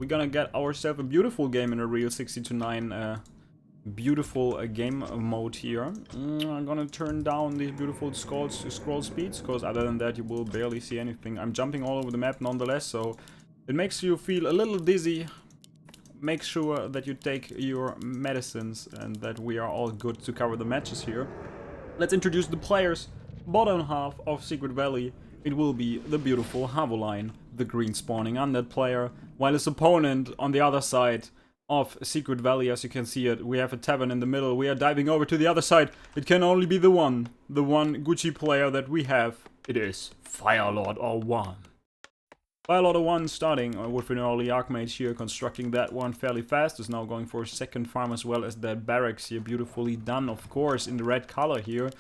we're gonna get ourselves a beautiful game in a real 60-9 beautiful game mode here. I'm gonna turn down these beautiful scroll speeds, because other than that you will barely see anything. I'm jumping all over the map nonetheless, so it makes you feel a little dizzy. Make sure that you take your medicines and that we are all good to cover the matches here. Let's introduce the players. Bottom half of Secret Valley, it will be the beautiful Havoline, the green spawning undead player, while his opponent on the other side of Secret Valley, as you can see it, we have a tavern in the middle. We are diving over to the other side. It can only be the one Gucci player that we have. It is Firelord or one. Firelord 1 starting with an early Archmage here, constructing that one fairly fast. Is now going for a second farm as well as that barracks here, beautifully done, of course, in the red color here.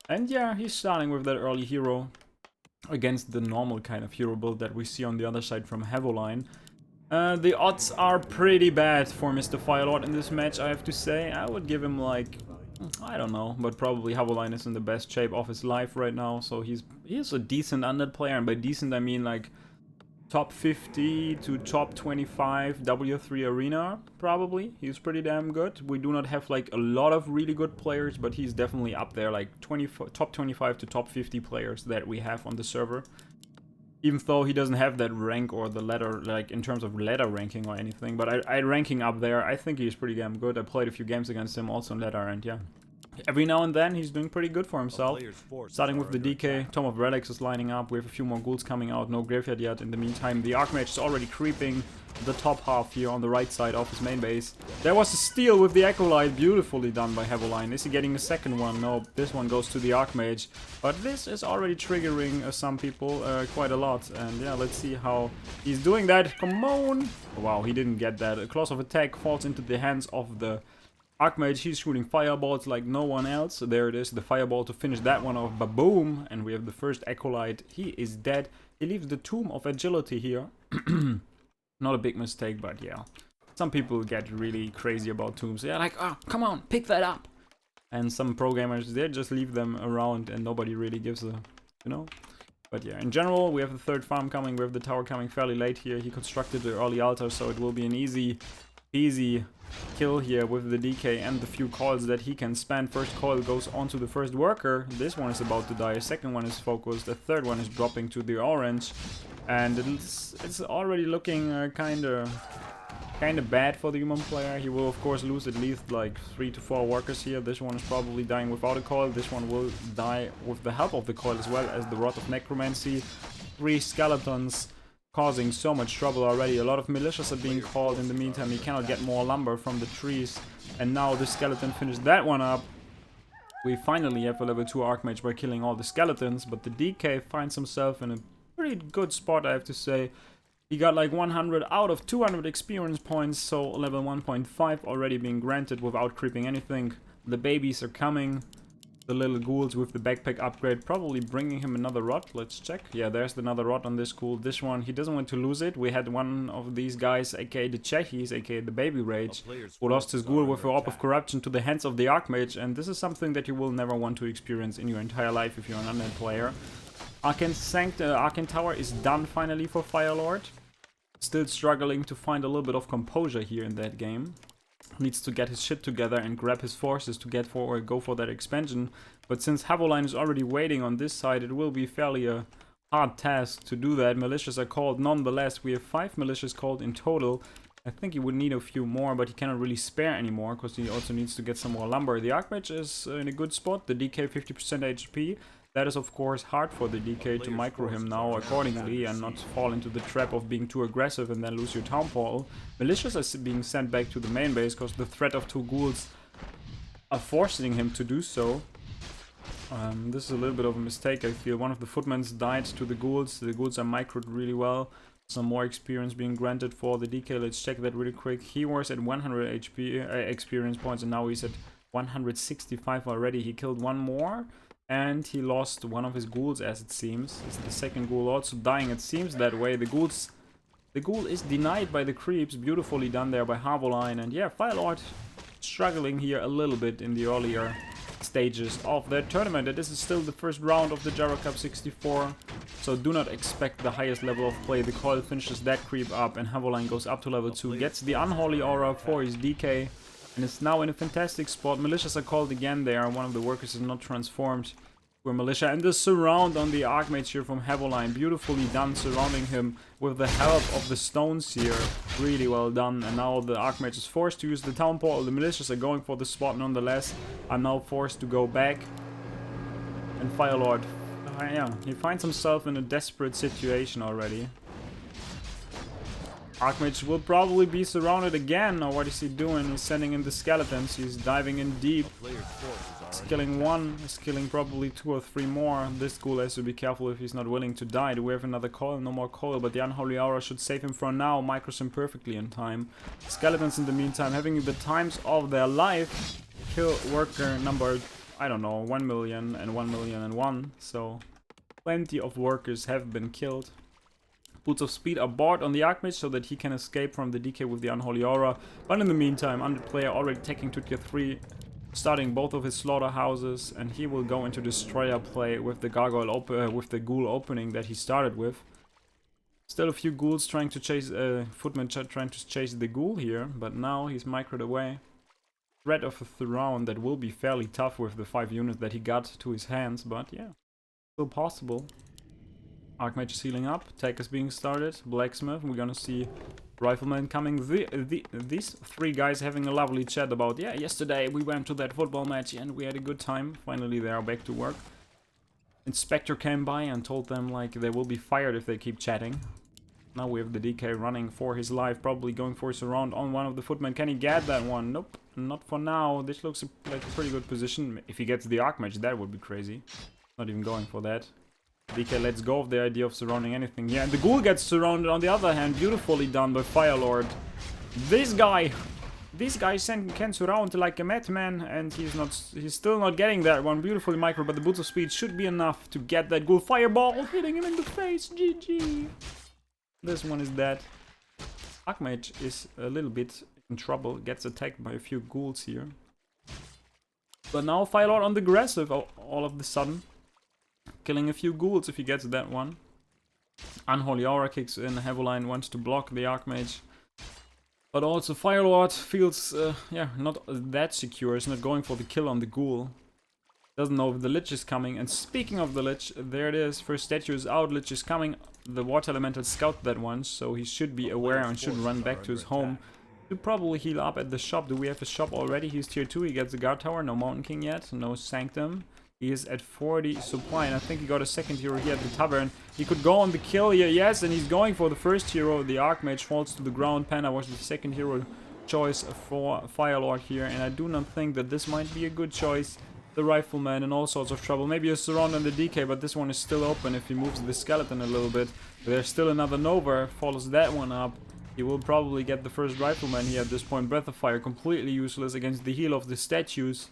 And yeah, he's starting with that early hero against the normal kind of hero build that we see on the other side from Havoline. The odds are pretty bad for Mr. Firelord in this match, I have to say. I would give him like, I don't know, but probably Havoline is in the best shape of his life right now. So he's a decent undead player, and by decent I mean like top 50 to top 25 W3 arena, probably. He's pretty damn good. We do not have like a lot of really good players, but he's definitely up there, like top 25 to top 50 players that we have on the server. Even though he doesn't have that rank or the ladder, like in terms of ladder ranking or anything. But I ranking up there, I think he's pretty damn good. I played a few games against him also in ladder, and yeah. Every now and then he's doing pretty good for himself. Starting with the DK, Tome of Relics is lining up. We have a few more ghouls coming out, no graveyard yet. In the meantime, the Archmage is already creeping the top half here on the right side of his main base. There was a steal with the Acolyte, beautifully done by Havoline. Is he getting a second one? No, this one goes to the Archmage. But this is already triggering some people quite a lot. And yeah, let's see how he's doing that. Come on! Wow, he didn't get that. A clause of attack falls into the hands of the Archmage. He's shooting fireballs like no one else. There it is, the fireball to finish that one off. Ba-boom! And we have the first Acolyte. He is dead. He leaves the Tomb of Agility here. Not a big mistake, but yeah. Some people get really crazy about tombs. They're like, oh, come on, pick that up! And some pro gamers, they just leave them around and nobody really gives a, you know? But yeah, in general, we have the third farm coming. We have the tower coming fairly late here. He constructed the early altar, so it will be an easy kill here with the DK and the few coils that he can spend. First coil goes on to the first worker. This one is about to die. Second one is focused. The third one is dropping to the orange. And it's already looking kind of bad for the human player. He will of course lose at least like 3 to 4 workers here. This one is probably dying without a coil. This one will die with the help of the coil as well as the Rod of Necromancy. 3 skeletons causing so much trouble already. A lot of militias are being called in the meantime. He cannot get more lumber from the trees. And now the skeleton finished that one up. We finally have a level 2 Archmage by killing all the skeletons. But the DK finds himself in a pretty good spot, I have to say. He got like 100 out of 200 experience points. So level 1.5 already being granted without creeping anything. The babies are coming. The little ghouls with the backpack upgrade, probably bringing him another rod. Let's check. Yeah, there's another rod on this ghoul. This one, he doesn't want to lose it. We had one of these guys, aka the Chehis, aka the Baby Rage, who lost his ghoul with a Orb of Corruption to the hands of the Archmage, and this is something that you will never want to experience in your entire life if you're an undead player. Arcane Tower is done finally for Firelord. Still struggling to find a little bit of composure here in that game. Needs to get his shit together and grab his forces to go for that expansion. But since Havoline is already waiting on this side, it will be fairly a hard task to do that. Militias are called nonetheless. We have 5 militias called in total. I think he would need a few more, but he cannot really spare anymore because he also needs to get some more lumber. The Archmage is in a good spot. The DK 50% HP. That is of course hard for the DK to micro him now accordingly and not fall into the trap of being too aggressive and then lose your town hall. Militias are being sent back to the main base because the threat of 2 ghouls are forcing him to do so. This is a little bit of a mistake, I feel. One of the footmen died to the ghouls. The ghouls are microed really well. Some more experience being granted for the DK. Let's check that really quick. He was at 100 HP experience points and now he's at 165 already. He killed one more. And he lost one of his ghouls, as it seems. It's the second ghoul also dying, it seems that way. The ghoul is denied by the creeps. Beautifully done there by Havoline. And yeah, Firelord struggling here a little bit in the earlier stages of the tournament. And this is still the first round of the GERA Cup 64, so do not expect the highest level of play. The coil finishes that creep up, and Havoline goes up to level 2, gets the Unholy Aura for his DK, and is now in a fantastic spot. Militias are called again there, one of the workers is not transformed. For Militia, and the surround on the Archmage here from Havoline, beautifully done, surrounding him with the help of the stones here, really well done. And now the Archmage is forced to use the Town Portal. The Militias are going for the spot nonetheless, are now forced to go back. And Firelord, yeah, he finds himself in a desperate situation already. Archmage will probably be surrounded again. Now what is he doing? He's sending in the skeletons, he's diving in deep. He's killing one, he's killing probably 2 or 3 more. This ghoul has to be careful if he's not willing to die. Do we have another coil? No more coil, but the Unholy Aura should save him for now. Micros him perfectly in time. Skeletons in the meantime having the times of their life. Kill worker number, I don't know, 1 million and 1 million and 1. So plenty of workers have been killed. Boots of Speed are bought on the Archmage so that he can escape from the DK with the Unholy Aura. But in the meantime, Undead player already taking to tier 3. Starting both of his slaughterhouses, and he will go into destroyer play with the with the ghoul opening that he started with. Still a few ghouls trying to chase footman trying to chase the ghoul here, but now he's microed away. Threat of a surround that will be fairly tough with the 5 units that he got to his hands, but yeah, still possible. Archmage is healing up, tech is being started, blacksmith, we're gonna see Rifleman coming. These 3 guys having a lovely chat about, yeah, yesterday we went to that football match and we had a good time. Finally they are back to work. Inspector came by and told them like they will be fired if they keep chatting. Now we have the DK running for his life, probably going for a surround on one of the footmen. Can he get that one? Nope, not for now. This looks like a pretty good position. If he gets the Archmage, that would be crazy. Not even going for that. DK lets go of the idea of surrounding anything here. And the ghoul gets surrounded on the other hand. Beautifully done by Firelord. This guy can surround like a madman, and he's still not getting that one. Beautifully micro, but the Boots of Speed should be enough to get that ghoul. Fireball hitting him in the face. GG. This one is dead. Archmage is a little bit in trouble. Gets attacked by a few ghouls here. But now Firelord on the aggressive all of the sudden. Killing a few ghouls if he gets that one. Unholy Aura kicks in. Havoline wants to block the Archmage. But also Firelord feels, yeah, not that secure. He's not going for the kill on the ghoul. Doesn't know if the Lich is coming. And speaking of the Lich, there it is. First statue is out. Lich is coming. The Water Elemental scouted that one, so he should be aware and should run back to his home. To probably heal up at the shop. Do we have a shop already? He's tier 2. He gets the Guard Tower. No Mountain King yet. No Sanctum. He is at 40 supply, and I think he got a second hero here at the tavern. He could go on the kill here, yes, and he's going for the first hero. The Archmage falls to the ground. Panda was the second hero choice for Firelord here, and I do not think that this might be a good choice. The Rifleman in all sorts of trouble. Maybe a surround on the DK, but this one is still open if he moves the skeleton a little bit. There's still another Nova, follows that one up. He will probably get the first Rifleman here at this point. Breath of Fire completely useless against the heal of the statues.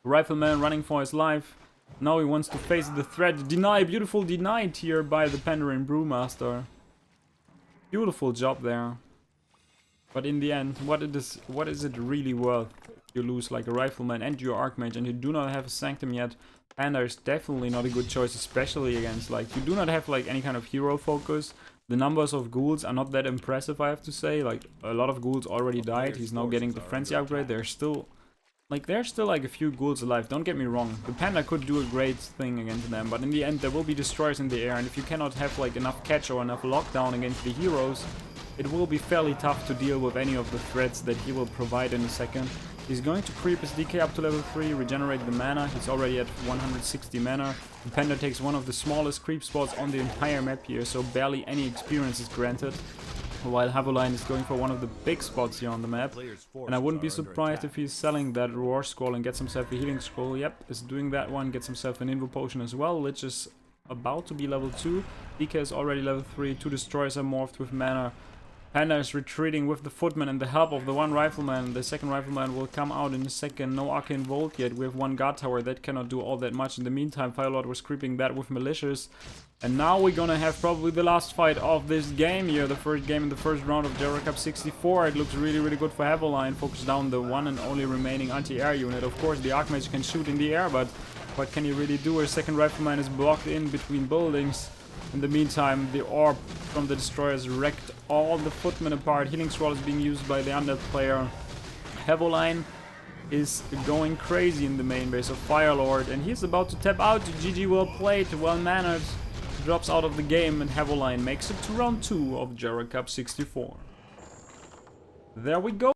Rifleman running for his life. Now he wants to face the threat. Deny, beautiful denied here by the Pandaren Brewmaster. Beautiful job there. But in the end, what is it really worth if you lose like a Rifleman and your Archmage and you do not have a Sanctum yet? Panda is definitely not a good choice, especially against like, you do not have like any kind of hero focus. The numbers of ghouls are not that impressive, I have to say. Like, a lot of ghouls already died. He's now getting the Frenzy upgrade. There's still like a few ghouls alive, don't get me wrong. The Panda could do a great thing against them, but in the end there will be destroyers in the air, and if you cannot have like enough catch or enough lockdown against the heroes, it will be fairly tough to deal with any of the threats that he will provide in a second. He's going to creep his DK up to level 3, regenerate the mana. He's already at 160 mana. The Panda takes one of the smallest creep spots on the entire map here, so barely any experience is granted. While Havoline is going for one of the big spots here on the map. And I wouldn't be surprised if he's selling that Roar Scroll and gets himself a Healing Scroll. Yep, is doing that one, gets himself an Invo Potion as well. Lich is about to be level 2. DK is already level 3. 2 Destroyers are morphed with mana. Panda is retreating with the footman and the help of the one rifleman. The second rifleman will come out in a second. No arcane vault yet. We have one guard tower that cannot do all that much. In the meantime, Firelord was creeping that with militias. And now we're gonna have probably the last fight of this game here. The first game in the first round of GERA Cup 64. It looks really, really good for Havoline. Focus down the one and only remaining anti-air unit. Of course, the Archmage can shoot in the air, but what can he really do? A second rifleman is blocked in between buildings. In the meantime, the orb from the destroyers wrecked all the footmen apart. Healing Scroll is being used by the undead player. Havoline is going crazy in the main base of Firelord, and he's about to tap out. GG, well played, well mannered. Drops out of the game, and Havoline makes it to round 2 of GERA Cup 64. There we go.